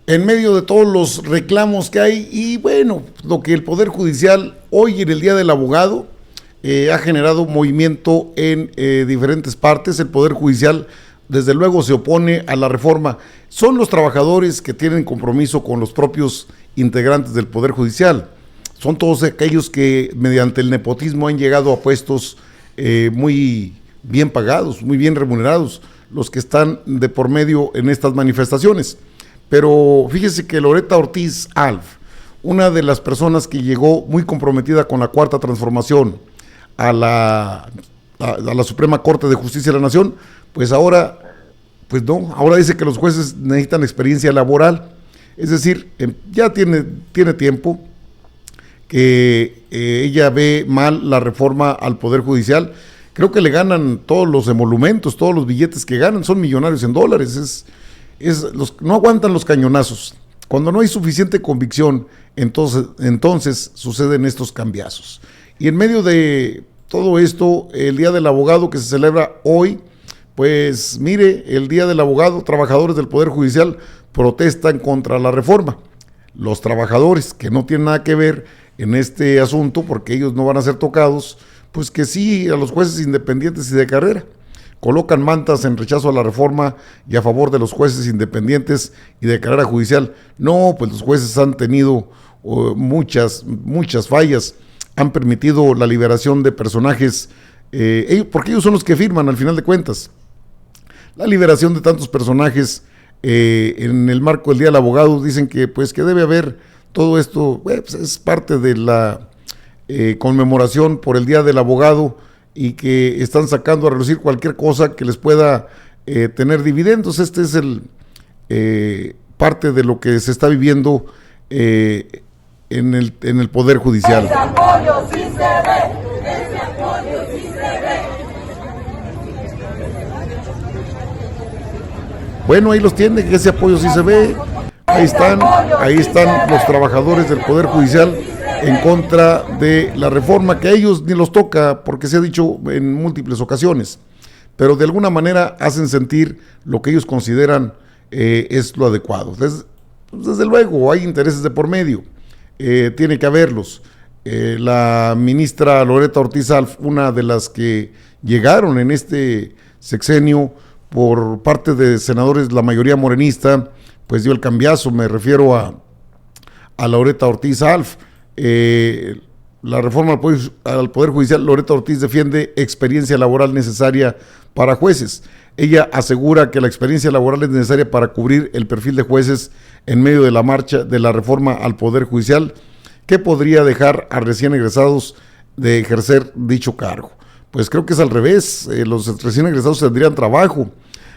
en medio de todos los reclamos que hay y bueno, lo que el Poder Judicial hoy en el Día del Abogado ha generado movimiento en diferentes partes. El Poder Judicial desde luego se opone a la reforma. Son los trabajadores que tienen compromiso con los propios integrantes del Poder Judicial. Son todos aquellos que mediante el nepotismo han llegado a puestos muy bien pagados, muy bien remunerados, los que están de por medio en estas manifestaciones. Pero fíjese que Loretta Ortiz Alf, una de las personas que llegó muy comprometida con la Cuarta Transformación a la Suprema Corte de Justicia de la Nación, pues ahora dice que los jueces necesitan experiencia laboral, es decir, ya tiene tiempo que ella ve mal la reforma al Poder Judicial. Creo que le ganan todos los emolumentos, todos los billetes que ganan, son millonarios en dólares, no aguantan los cañonazos. Cuando no hay suficiente convicción, entonces suceden estos cambiazos. Y en medio de todo esto, el Día del Abogado que se celebra hoy, pues mire, el Día del Abogado, trabajadores del Poder Judicial protestan contra la reforma. Los trabajadores que no tienen nada que ver en este asunto, porque ellos no van a ser tocados, pues que sí a los jueces independientes y de carrera. Colocan mantas en rechazo a la reforma y a favor de los jueces independientes y de carrera judicial. No, pues los jueces han tenido muchas fallas, han permitido la liberación de personajes, porque ellos son los que firman al final de cuentas. La liberación de tantos personajes en el marco del Día del Abogado, dicen que pues que debe haber todo esto, pues, es parte de la conmemoración por el Día del Abogado y que están sacando a relucir cualquier cosa que les pueda tener dividendos. Este es parte de lo que se está viviendo en el Poder Judicial. Ese apoyo sí se ve, ese apoyo sí se ve. Bueno, ahí los tienen, ese apoyo sí se ve. Ahí están los trabajadores del Poder Judicial en contra de la reforma, que a ellos ni los toca, porque se ha dicho en múltiples ocasiones, pero de alguna manera hacen sentir lo que ellos consideran es lo adecuado. Desde luego hay intereses de por medio, tiene que haberlos. La ministra Loretta Ortiz Alf, una de las que llegaron en este sexenio por parte de senadores, la mayoría morenista, pues dio el cambiazo. Me refiero a Loretta Ortiz Alf. La reforma al Poder Judicial. Loretta Ortiz defiende experiencia laboral necesaria para jueces. Ella asegura que la experiencia laboral es necesaria para cubrir el perfil de jueces en medio de la marcha de la reforma al Poder Judicial, que podría dejar a recién egresados de ejercer dicho cargo. Pues creo que es al revés, los recién egresados tendrían trabajo.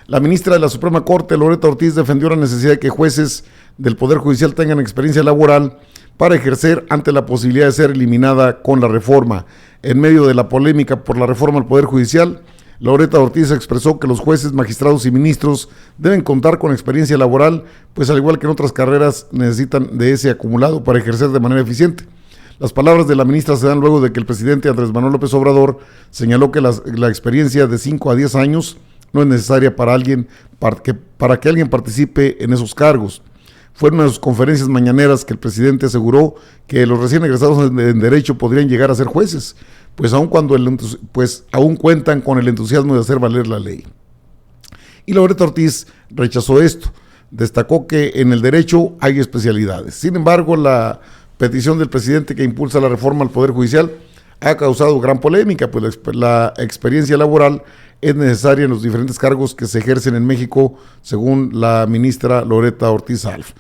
La ministra de la Suprema Corte, Loretta Ortiz, defendió la necesidad de que jueces del Poder Judicial tengan experiencia laboral para ejercer ante la posibilidad de ser eliminada con la reforma. En medio de la polémica por la reforma al Poder Judicial, Loretta Ortiz expresó que los jueces, magistrados y ministros deben contar con experiencia laboral, pues al igual que en otras carreras necesitan de ese acumulado para ejercer de manera eficiente. Las palabras de la ministra se dan luego de que el presidente Andrés Manuel López Obrador señaló que la experiencia de 5 a 10 años no es necesaria para que alguien participe en esos cargos. Fue en una de sus conferencias mañaneras que el presidente aseguró que los recién egresados en Derecho podrían llegar a ser jueces, pues aun cuentan con el entusiasmo de hacer valer la ley. Y Loretta Ortiz rechazó esto, destacó que en el Derecho hay especialidades. Sin embargo, la petición del presidente que impulsa la reforma al Poder Judicial ha causado gran polémica, pues la experiencia laboral es necesaria en los diferentes cargos que se ejercen en México, según la ministra Loretta Ortiz Alf.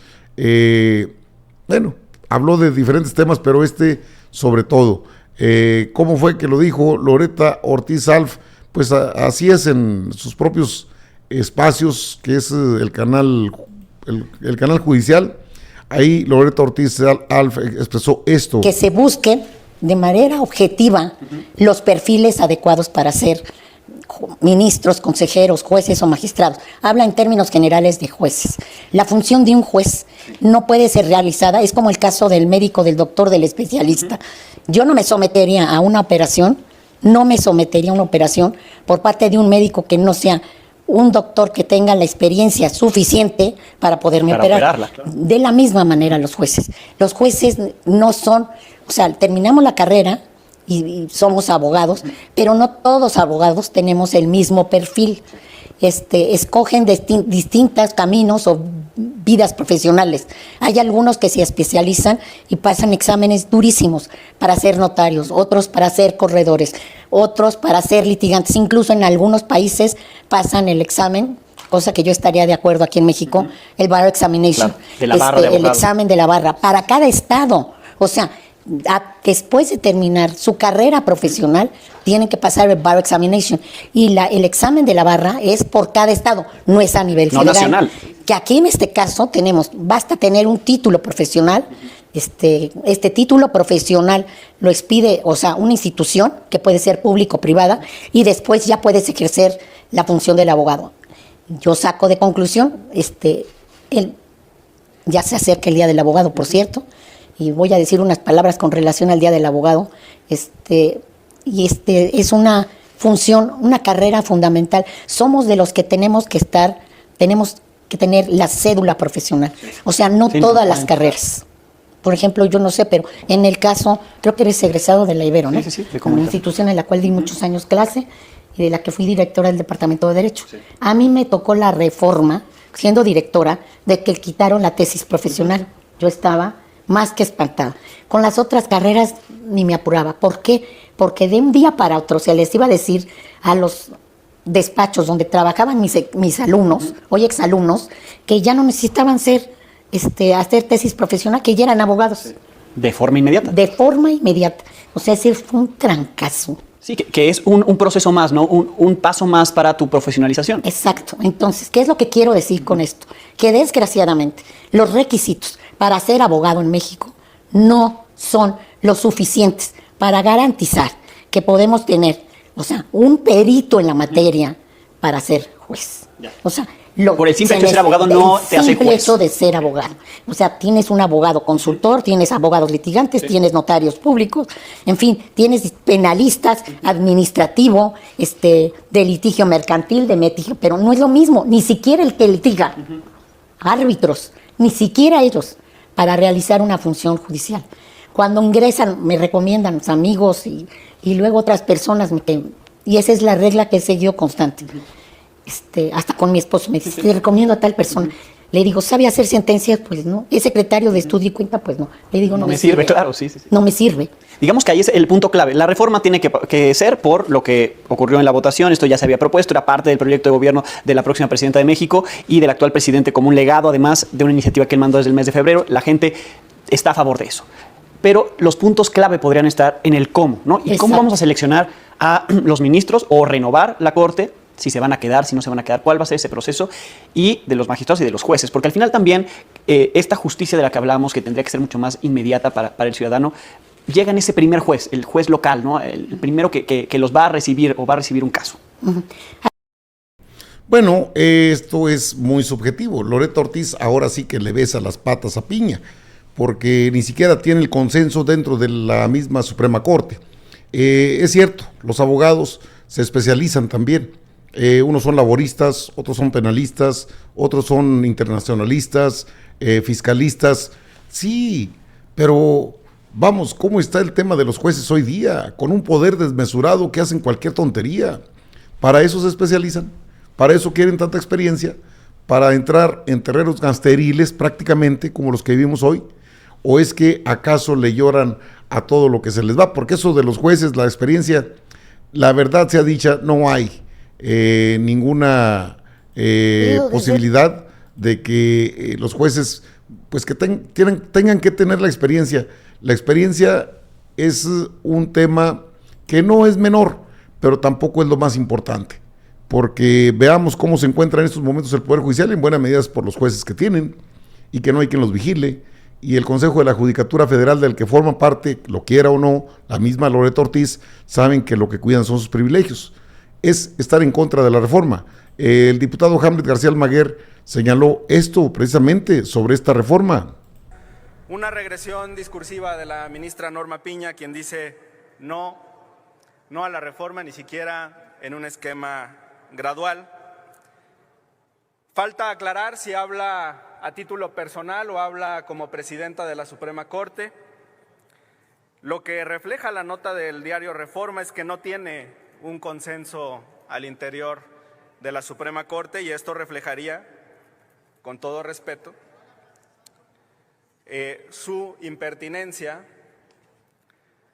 Habló de diferentes temas, pero sobre todo. ¿Cómo fue que lo dijo Loretta Ortiz Alf? Pues así es en sus propios espacios, que es el canal judicial. Ahí Loretta Ortiz Alf expresó esto. Que se busque de manera objetiva los perfiles adecuados para ser ministros, consejeros, jueces o magistrados. Habla en términos generales de jueces. La función de un juez no puede ser realizada, es como el caso del médico, del doctor, del especialista. Yo no me sometería a una operación por parte de un médico que no sea un doctor que tenga la experiencia suficiente para poderme Para operar. operarla, claro. De la misma manera los jueces. Los jueces no son, o sea, terminamos la carrera y somos abogados, pero no todos abogados tenemos el mismo perfil. Escogen distintos caminos o vidas profesionales. Hay algunos que se especializan y pasan exámenes durísimos para ser notarios, otros para ser corredores, otros para ser litigantes. Incluso en algunos países pasan el examen, cosa que yo estaría de acuerdo aquí en México, el bar examination, Claro, de la barra de el abogados. examen de la barra, para cada estado. O sea, después de terminar su carrera profesional, tienen que pasar el bar examination. Y el examen de la barra es por cada estado, no es a nivel No federal. nacional. Que aquí en este caso basta tener un título profesional. Este título profesional lo expide, o sea, una institución que puede ser público o privada, y después ya puedes ejercer la función del abogado. Yo saco de conclusión, ya se acerca el Día del Abogado, por cierto, y voy a decir unas palabras con relación al Día del Abogado. Es una función, una carrera fundamental. Somos de los que tenemos que tener la cédula profesional. O sea, no Sí, todas no, las carreras. Por ejemplo, yo no sé, pero en el caso, creo que eres egresado de la Ibero, ¿no? Sí, de Una comunicación. institución en la cual di muchos años clase y de la que fui directora del Departamento de Derecho. A mí me tocó la reforma, siendo directora, de que quitaron la tesis profesional. Yo estaba más que espantada. Con las otras carreras ni me apuraba. ¿Por qué? Porque de un día para otro se les iba a decir a los despachos donde trabajaban mis alumnos, hoy exalumnos, que ya no necesitaban hacer tesis profesional, que ya eran abogados. De forma inmediata. De forma inmediata. O sea, ese fue un trancazo. Sí, que es un proceso más, ¿no? Un paso más para tu profesionalización. Exacto. Entonces, ¿qué es lo que quiero decir con esto? Que desgraciadamente los requisitos para ser abogado en México no son lo suficientes para garantizar que podemos tener, o sea, un perito en la materia para ser juez. Ya. O sea, Por el simple hecho de ser abogado no te hace El simple juez. hecho de ser abogado. O sea, tienes un abogado consultor, tienes abogados litigantes, tienes notarios públicos, en fin, tienes penalistas, administrativo, de litigio mercantil, pero no es lo mismo, ni siquiera el que litiga. Árbitros, ni siquiera ellos, para realizar una función judicial. Cuando ingresan, me recomiendan los amigos y luego otras personas, y esa es la regla que he seguido constante. Hasta con mi esposo me dice, te recomiendo a tal persona. Le digo, ¿sabe hacer sentencias? Pues no. ¿Es secretario de estudio y cuenta? Pues no. Le digo, no me sirve. Claro, sí. No me sirve. Digamos que ahí es el punto clave. La reforma tiene que ser por lo que ocurrió en la votación. Esto ya se había propuesto, era parte del proyecto de gobierno de la próxima presidenta de México y del actual presidente como un legado, además de una iniciativa que él mandó desde el mes de febrero. La gente está a favor de eso. Pero los puntos clave podrían estar en el cómo, ¿no? Y Exacto. cómo vamos a seleccionar a los ministros o renovar la Corte, si se van a quedar, si no se van a quedar, cuál va a ser ese proceso, y de los magistrados y de los jueces. Porque al final también esta justicia de la que hablábamos, que tendría que ser mucho más inmediata para el ciudadano, llega en ese primer juez, el juez local, ¿no? El primero que los va a recibir o va a recibir un caso. Bueno, esto es muy subjetivo. Loreto Ortiz ahora sí que le besa las patas a Piña, porque ni siquiera tiene el consenso dentro de la misma Suprema Corte. Es cierto, los abogados se especializan también. Unos son laboristas, otros son penalistas, otros son internacionalistas, fiscalistas. Sí, pero vamos, ¿cómo está el tema de los jueces hoy día? Con un poder desmesurado que hacen cualquier tontería. Para eso se especializan, para eso quieren tanta experiencia, para entrar en terrenos gangsteriles prácticamente como los que vivimos hoy. ¿O es que acaso le lloran a todo lo que se les va? Porque eso de los jueces, la experiencia, la verdad sea dicha, no hay ninguna posibilidad de que los jueces pues que tengan que tener la experiencia. La experiencia es un tema que no es menor, pero tampoco es lo más importante, porque veamos cómo se encuentra en estos momentos el Poder Judicial, en buena medida es por los jueces que tienen y que no hay quien los vigile, y el Consejo de la Judicatura Federal del que forma parte, lo quiera o no, la misma Loreto Ortiz, saben que lo que cuidan son sus privilegios. Es estar en contra de la reforma. El diputado Hamlet García Almaguer señaló esto precisamente sobre esta reforma. Una regresión discursiva de la ministra Norma Piña, quien dice no a la reforma, ni siquiera en un esquema gradual. Falta aclarar si habla a título personal o habla como presidenta de la Suprema Corte. Lo que refleja la nota del diario Reforma es que no tiene un consenso al interior de la Suprema Corte, y esto reflejaría, con todo respeto, su impertinencia,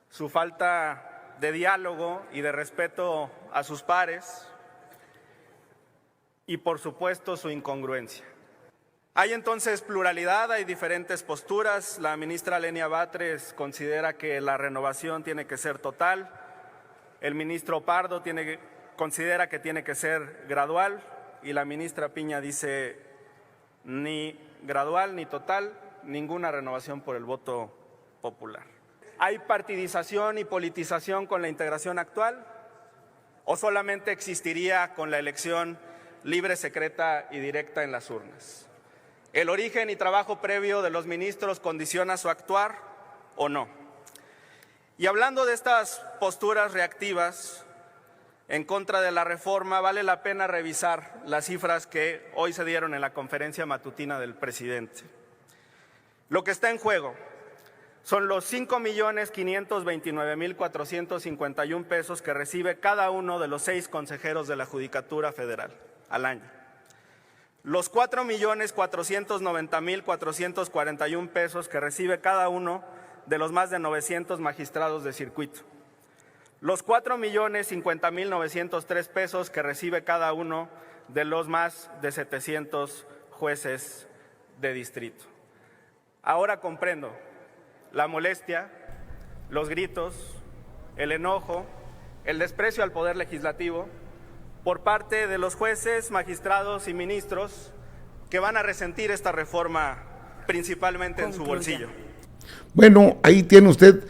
su falta de diálogo y de respeto a sus pares y, por supuesto, su incongruencia. Hay entonces pluralidad, hay diferentes posturas. La ministra Lenia Batres considera que la renovación tiene que ser total. El ministro Pardo considera que tiene que ser gradual, y la ministra Piña dice ni gradual ni total, ninguna renovación por el voto popular. ¿Hay partidización y politización con la integración actual? ¿O solamente existiría con la elección libre, secreta y directa en las urnas? ¿El origen y trabajo previo de los ministros condiciona su actuar o no? Y hablando de estas posturas reactivas en contra de la reforma, vale la pena revisar las cifras que hoy se dieron en la conferencia matutina del presidente. Lo que está en juego son los 5.529.451 pesos que recibe cada uno de los 6 consejeros de la Judicatura Federal al año. Los 4.490.441 pesos que recibe cada uno de los más de 900 magistrados de circuito. Los 4.050.903 pesos que recibe cada uno de los más de 700 jueces de distrito. Ahora comprendo la molestia, los gritos, el enojo, el desprecio al poder legislativo por parte de los jueces, magistrados y ministros que van a resentir esta reforma principalmente en su bolsillo. Bueno, ahí tiene usted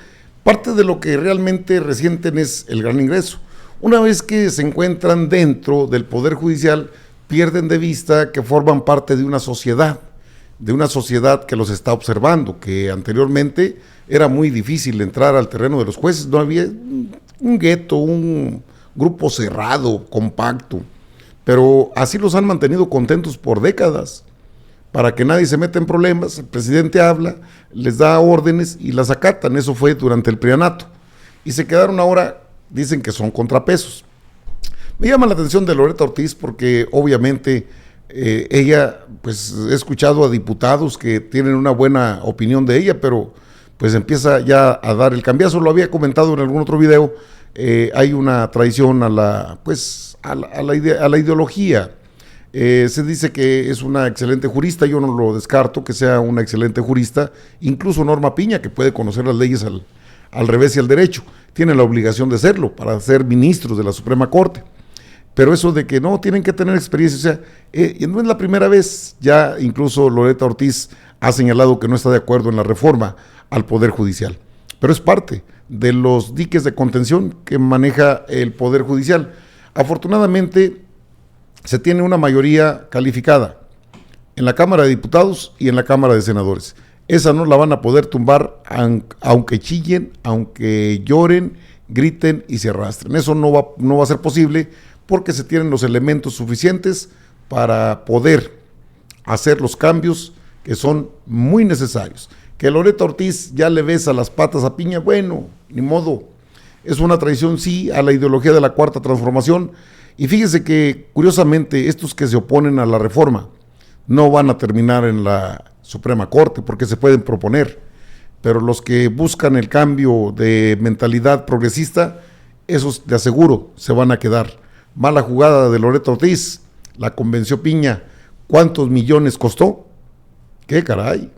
parte de lo que realmente resienten, es el gran ingreso. Una vez que se encuentran dentro del Poder Judicial, pierden de vista que forman parte de una sociedad que los está observando, que anteriormente era muy difícil entrar al terreno de los jueces, no había un gueto, un grupo cerrado, compacto, pero así los han mantenido contentos por décadas, para que nadie se meta en problemas. El presidente habla, les da órdenes y las acatan. Eso fue durante el prianato, y se quedaron ahora, dicen que son contrapesos. Me llama la atención de Loretta Ortiz porque obviamente ella, pues he escuchado a diputados que tienen una buena opinión de ella, pero pues empieza ya a dar el cambiazo. Lo había comentado en algún otro video. Hay una traición a la ideología. Se dice que es una excelente jurista, yo no lo descarto que sea una excelente jurista, incluso Norma Piña, que puede conocer las leyes al revés y al derecho, tiene la obligación de serlo para ser ministros de la Suprema Corte. Pero eso de que no tienen que tener experiencia, o sea, no es la primera vez. Ya incluso Loretta Ortiz ha señalado que no está de acuerdo en la reforma al Poder Judicial, pero es parte de los diques de contención que maneja el Poder Judicial. Afortunadamente se tiene una mayoría calificada en la Cámara de Diputados y en la Cámara de Senadores. Esa no la van a poder tumbar aunque chillen, aunque lloren, griten y se arrastren. Eso no va a ser posible, porque se tienen los elementos suficientes para poder hacer los cambios que son muy necesarios. Que Loretta Ortiz ya le besa las patas a Piña, bueno, ni modo. Es una traición, sí, a la ideología de la Cuarta Transformación. Y fíjese que, curiosamente, estos que se oponen a la reforma no van a terminar en la Suprema Corte, porque se pueden proponer. Pero los que buscan el cambio de mentalidad progresista, esos de aseguro se van a quedar. Mala jugada de Loretta Ortiz, la convenció Piña. ¿Cuántos millones costó? ¡Qué caray!